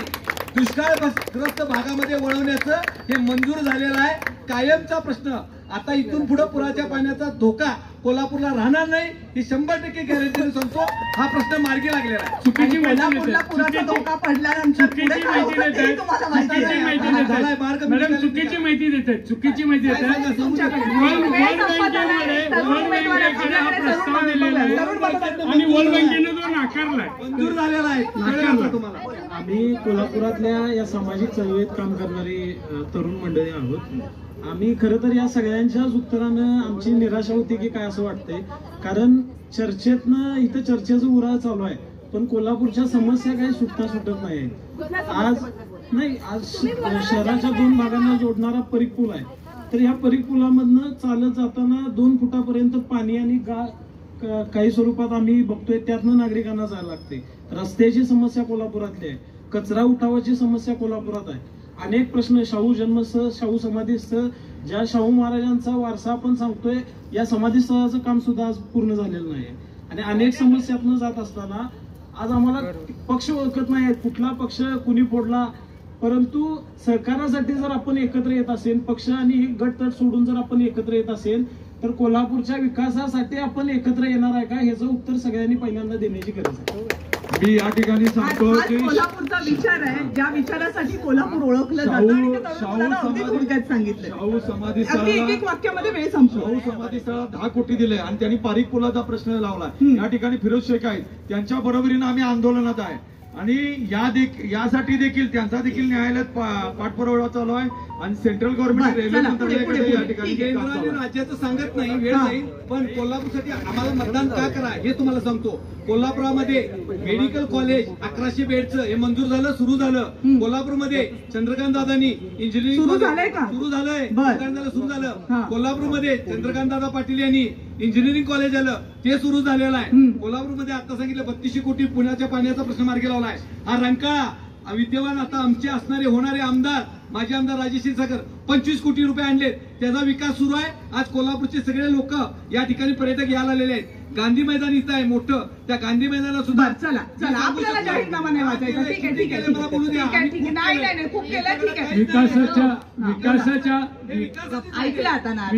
दुष्काळग्रस्त भागामध्ये वळवण्याचं हे मंजूर झालेलं आहे. कायमचा प्रश्न आता इथून पुढे पुराच्या पाण्याचा धोका कोल्हापूरला राहणार नाही ही 100% गॅरंटीने सांगतो. हा प्रश्न मार्गी लागलेला आहे. चुकीची कोल्हापूरला पुराचा धोका पडल्यानंतर पुढे काय होतं ते तुम्हाला माहिती आहे. मॅडम चुकीची माहिती देतात, चुकीची माहिती देतात. वर्ल्ड बँकेकडे हा प्रस्ताव दिलेला आहे आणि वर्ल्ड बँकेने तो नाकारलाय, मंजूर झालेला आहे. तुम्हाला आम्ही कोल्हापुरातल्या या सामाजिक चळवळीत काम करणारी तरुण मंडळी आहोत. आम्ही खरं तर या सगळ्यांच्याच उत्तरानं आमची निराशा होती की काय असं वाटतंय, कारण चर्चेतनं इथं चर्चेचं उराळ चालू आहे पण कोल्हापूरच्या समस्या काही सुटत नाही. आज शहराच्या 2 भागांना जोडणारा परीख पूल आहे, तर ह्या परीख पुलामधनं चालत जाताना 2 फुटापर्यंत पाणी आणि काही स्वरूपात आम्ही बघतोय त्यातनं नागरिकांना जायला लागते. रस्त्याची समस्या कोल्हापुरातली आहे, कचरा उठावाची समस्या कोल्हापुरात आहे, अनेक प्रश्न शाहू जन्मस्थळ, शाहू समाधीस्थळ, ज्या शाहू महाराजांचा वारसा आपण सांगतोय या समाधीस्थळाचं काम सुद्धा आज पूर्ण झालेलं नाही आणि अनेक समस्यातनं जात असताना आज आम्हाला पक्ष ओळखत नाही कुठला पक्ष कुणी फोडला, परंतु सहकारासाठी जर आपण एकत्र येत असेल, पक्ष आणि गटतट सोडून जर आपण एकत्र येत असेल तर कोल्हापूरच्या विकासासाठी आपण एकत्र येणार आहे का ह्याचं उत्तर सगळ्यांनी पहिल्यांदा देण्याची गरज आहे. मी या ठिकाणी सांगतो की कोल्हापूरचा विचार आहे, ज्या विचारासाठी कोल्हापूर ओळखलं जातं आणि ते तरुणांना अगदी थोडक्यात सांगितलं. शाहू समाधीस्थळाला एक वाक्यामध्ये वेळ संपतो. शाहू समाधीस्थळाला 10 कोटी दिले आणि त्यांनी पारीख पुलाचा प्रश्न लावला. या ठिकाणी फिरोज शेख आहेत, त्यांच्या बरोबरीनं आम्ही आंदोलनात आहे आणि यासाठी देखील त्यांचा देखील न्यायालयात पाठपुरावा चालू आहे आणि सेंट्रल गव्हर्नमेंट रेल्वे मंत्रालयाकडे या ठिकाणी केंद्र आणि राज्याचं सांगत नाही, वेळ जाईल, पण कोल्हापूरसाठी आम्हाला मतदान का करा हे तुम्हाला सांगतो. कोल्हापुरामध्ये मेडिकल कॉलेज 1100 बेडचं हे मंजूर झालं, सुरू झालं. कोल्हापूरमध्ये चंद्रकांत दादांनी इंजिनिअरिंग सुरू झालंय का? सुरू झालंय, सुरू झालं. कोल्हापूरमध्ये चंद्रकांत दादा पाटील यांनी इंजिनिअरिंग कॉलेज आलं, ते सुरू झालेलं आहे. कोल्हापूरमध्ये आता सांगितलं 3200 कोटी पुण्याच्या पाण्याचा प्रश्न मार्गी लावलाय. हा रंकाळा विद्यमान आता आमचे असणारे होणारे आमदार माजी आमदार राजेश क्षीरसागर 25 कोटी रुपये आणले, त्याचा विकास सुरू आहे. आज कोल्हापूरचे सगळे लोक या ठिकाणी पर्यटक यायला आलेले आहेत. गांधी मैदान इथं आहे मोठं, त्या गांधी मैदानाला सुद्धा चला आपल्याला जाहीरनामा नाही वाचायचा. ठीक आहे ठीक आहे मला बोलू द्या. नाही खूप केलं, ठीक आहे. ऐकलं आता ना.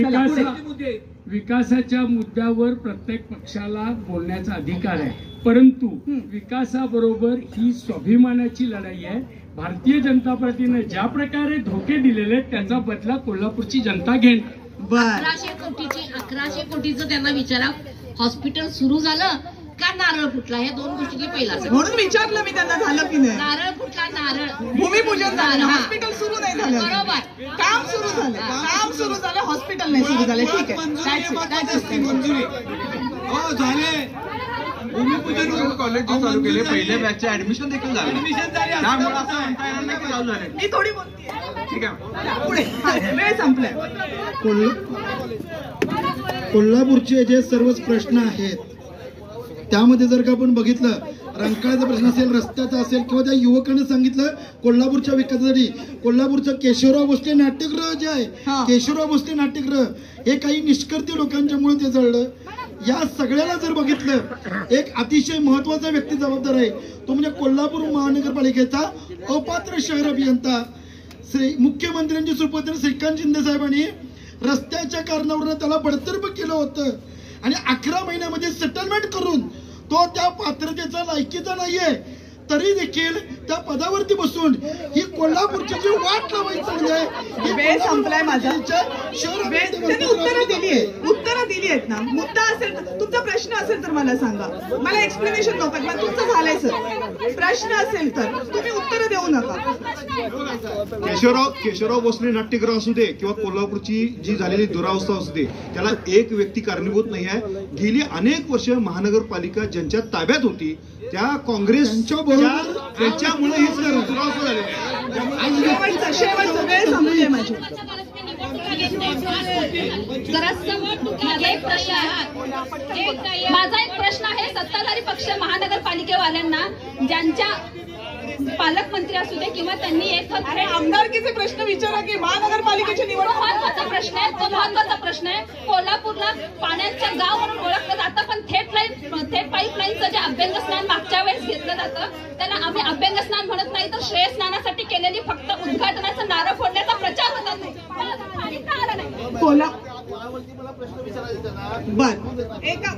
विकासाच्या मुद्द्यावर प्रत्येक पक्षाला बोलण्याचा अधिकार आहे, परंतु विकासाबरोबर ही स्वाभिमानाची लढाई आहे. भारतीय जनता पार्टीने ज्या प्रकारे धोके दिलेले त्याचा बदला कोल्हापूरची जनता घेईल. 1100 कोटीचं त्यांना विचारा, हॉस्पिटल सुरू झालं का नारळ फुटला, हे 2 गोष्टी पहिला. म्हणून विचारलं मी त्यांना, झालं की नाही. नारळ फुटला, नारळ भूमिपूजन झालं, हॉस्पिटल सुरू नाही झालं. बरोबर, काम सुरू झालं, हॉस्पिटल नाही सुरू झालं. ठीक आहे, मंजुरी झाले. भूमिपूजन कॉलेज चालू केले, पहिल्या बॅचचे ऍडमिशन देखील झाले. त्यामुळे असं म्हणता येणार नाही की चालू झाले. मी थोडी बोलते, ठीक आहे, पुढे वेळ संपलाय. कोल्हापूरचे जे सर्वच प्रश्न आहेत त्यामध्ये जर का आपण बघितलं, रंकाळ्याचा प्रश्न असेल, रस्त्याचा असेल, किंवा त्या युवकांनी सांगितलं कोल्हापूरच्या विकासासाठी कोल्हापूरचं केशवराव भोसले नाट्यगृह जे आहे, केशवराव भोसले नाट्यगृह हे काही निष्कर्ती लोकांच्यामुळे ते जळलं. या सगळ्याला जर बघितलं, एक अतिशय महत्वाचा व्यक्ती जबाबदार आहे, तो म्हणजे कोल्हापूर महानगरपालिकेचा अपात्र शहर अभियंता मुख्यमंत्र्यांचे सुपुत्र श्रीकांत शिंदे साहेबांनी रस्त्याच्या कारणावरून त्याला बडतर्फ केलं होतं आणि 11 महिन्यामध्ये सेटलमेंट करून तो त्या पात्रतेचा लायकीचा नाहीये, तरी देखील त्या पदावरती बसून ही कोल्हापूरची जी वाट लावायची आहे. वेळ संपलाय माझा. त्यांनी उत्तरं दिली आहेत ना. मुद्दा असेल, तुमचा प्रश्न असेल तर मला सांगा, मला एक्सप्लेनेशन नको, मला तुमचं झालंय सर. प्रश्न असेल तर तुम्ही उत्तरं देऊ नका. केशवराव भोसले नाट्यगृह असू दे किंवा कोल्हापूरची जी झालेली दुरावस्था असू दे, त्याला एक व्यक्ती कारणीभूत नाही आहे. गेली अनेक वर्ष महानगरपालिका ज्यांच्या ताब्यात होती त्या काँग्रेसच्या त्याच्यामुळे ही दुरावस्था झालेली आहे. शेवटचं वेळ संपली माझी. माझा एक प्रश्न आहे सत्ताधारी पक्ष महानगरपालिकेवाल्यांना, ज्यांच्या पालकमंत्री असू दे किंवा त्यांनी एक आमदारकीचे प्रश्न विचारा की महानगरपालिकेची निवड. महत्वाचा प्रश्न आहे, तो महत्वाचा प्रश्न आहे. कोल्हापूरला पाण्याचं गाव म्हणून ओळखलं जातं, पण थेट पाईपलाईनचं जे अभ्यंग स्नान मागच्या वेळेस घेतलं जातं त्याला आम्ही अभ्यंग स्नान म्हणत नाही, तर श्रेय स्नानासाठी केलेली फक्त उद्घाटनाचं नारळ फोडण्याचा प्रचार होता. कोणावरती मला प्रश्न विचारायचे ना.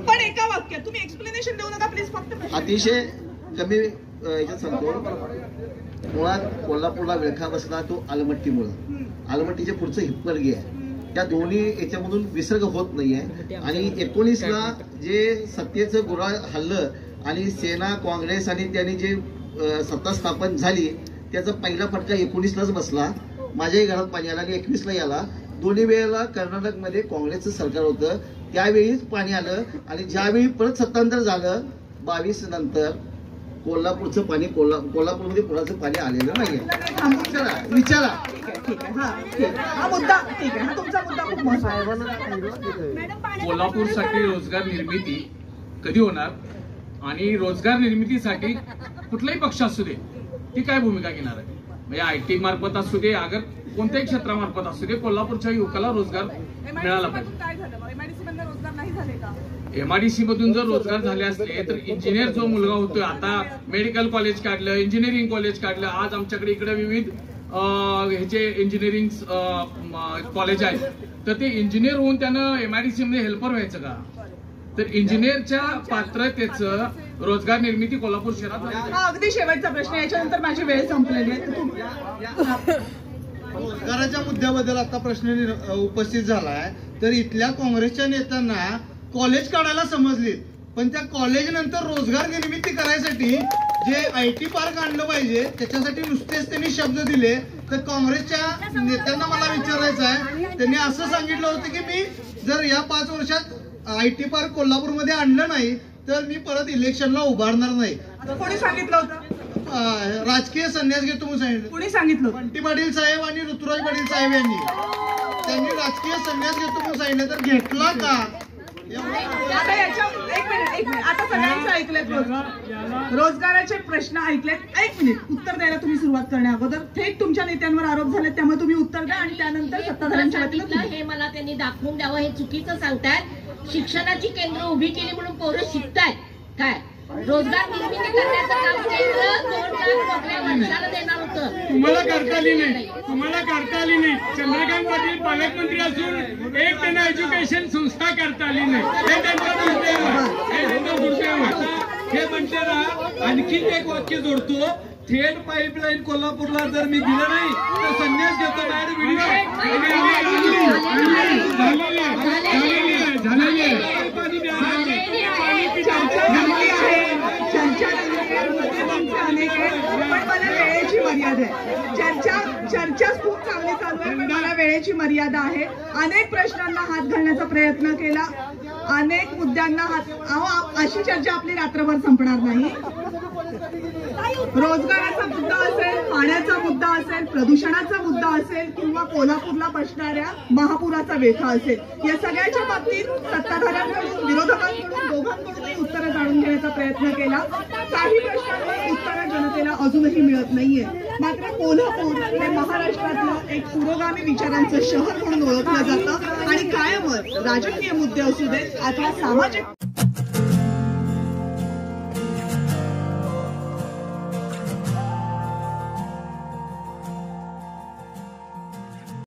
बर एका वाक्यात तुम्ही एक्सप्लेनेशन देऊ नका प्लीज. फक्त अतिशय कमी याच्यात सांगतो. मुळात कोल्हापूरला विळखा बसला तो आलमट्टीमुळं. आलमट्टीचे पुढचं हिप्परगे आहे. त्या दोन्ही याच्यामधून विसर्ग होत नाहीये. आणि 19ला जे सत्तेचं गुऱ्हाळ हल्लं आणि सेना काँग्रेस आणि त्यांनी जे सत्ता स्थापन झाली त्याचा पहिला फटका 19लाच बसला. माझ्याही घरात पाणी आलं आणि 21ला आला. दोन्ही वेळेला कर्नाटकमध्ये काँग्रेसचं सरकार होतं त्यावेळीच पाणी आलं. आणि ज्यावेळी परत सत्तांतर झालं 22 नंतर कोल्हापूरचं पाणी कोल्हापूरमध्ये पुराचं पाणी आलेलं नाहीये. विचारा. हा मुद्दा ठीक आहे. हा तुमचा मुद्दा खूप महत्त्वाचा आहे. कोल्हापूरसाठी रोजगार निर्मिती कधी होणार आणि रोजगार निर्मितीसाठी कुठलाही पक्ष असू दे ती काय भूमिका घेणार आहे. म्हणजे IT मार्फत असू दे अगर कोणत्याही क्षेत्रामार्फत असू दे कोल्हापूरच्या युवकाला रोजगार मिळाला पाहिजे. काय झालं MIDC मधून रोजगार नाही झाले का? MIDC मधून जर रोजगार झाले असले तर इंजिनियर जो मुलगा होतो आता मेडिकल कॉलेज काढलं इंजिनिअरिंग कॉलेज काढलं. आज आमच्याकडे इकडे विविध ह्याचे इंजिनिअरिंग कॉलेज आहेत. तर ते इंजिनियर होऊन त्यानं MIDC मध्ये हेल्पर व्हायचं का? तर इंजिनियरच्या पात्रतेचं रोजगार निर्मिती कोल्हापूर शहरात. हा अगदी शेवटचा प्रश्न. याच्यानंतर माझी वेळ संपलेली आहे. रोजगाराच्या मुद्द्याबद्दल आता प्रश्न उपस्थित झालाय. तर इथल्या काँग्रेसच्या नेत्यांना कॉलेज काढायला समजले पण त्या कॉलेज नंतर रोजगार निर्मिती करायसाठी जे IT पार्क आणलं पाहिजे त्याच्यासाठी नुसतेच त्यांनी शब्द दिले. तर काँग्रेसच्या नेत्यांना मला विचारायचं आहे. त्यांनी असं सांगितलं होतं की मी जर या 5 वर्षात IT पार्क कोल्हापूरमध्ये आणलं नाही तर मी परत इलेक्शनला उभारणार नाही. कोणी सांगितलं होतं? राजकीय संन्यास घेतो म्हणून सांगितलं. कोणी सांगितलं? बंटी पाटील साहेब आणि ऋतुराज पाटील साहेब यांनी. त्यांनी राजकीय संन्यास घेतो म्हणून सांगितलं तर घेतला का? आता एक मिनिट आता सगळ्यांचं ऐकलेत. रोजगाराचे प्रश्न ऐकलेत. 1 मिनिट उत्तर द्यायला तुम्ही सुरुवात करण्या अगोदर थेट तुमच्या नेत्यांवर आरोप झाले त्यामुळे तुम्ही उत्तर द्या आणि त्यानंतर सत्ताधाऱ्यांच्या वतीनं हे मला त्यांनी दाखवून द्यावं. हे चुकीचं सांगतायत. शिक्षणाची केंद्र उभी केली म्हणून पोरं शिकतायत काय? रोजगार निर्मिती करण्याचं काम केलं. 2 लाख नोकऱ्या वर्षाला देणार होतं. तुम्हाला करता आली नाही. चंद्रकांत पाटील पालकमंत्री असून एक त्यांना एज्युकेशन संस्था करता आली नाही. हे त्यांचा दुर्दैव आहे. हे म्हणते ना आणखी एक वाक्य जोडतो. थेट पाईपलाईन कोल्हापूरला जर मी दिलं नाही तर संन्यास घेतो. वेळेची मर्यादा आहे. चर्चा खूप चांगली चालू आहे पण मला वेळेची मर्यादा आहे. अनेक प्रश्नांना हात घालण्याचा प्रयत्न केला. अनेक मुद्द्यांना हात अशी चर्चा आपली रात्रभर संपणार नाही. रोजगाराचा मुद्दा असेल पाण्याचा मुद्दा असेल प्रदूषणाचा मुद्दा असेल किंवा कोल्हापूरला बसणाऱ्या महापुराचा वेठा असेल या सगळ्याच्या बाबतीत सत्ताधाऱ्यांकडून विरोधकांकडून दोघांकडूनही उत्तरं जाणून घेण्याचा प्रयत्न केला. काही प्रश्नांवर उत्तरं जनतेला अजूनही मिळत नाहीये. मात्र कोल्हापूर हे महाराष्ट्रातलं एक पुरोगामी विचारांचं शहर म्हणून ओळखलं जातं आणि कायमच राजकीय मुद्दे असू देत अथवा सामाजिक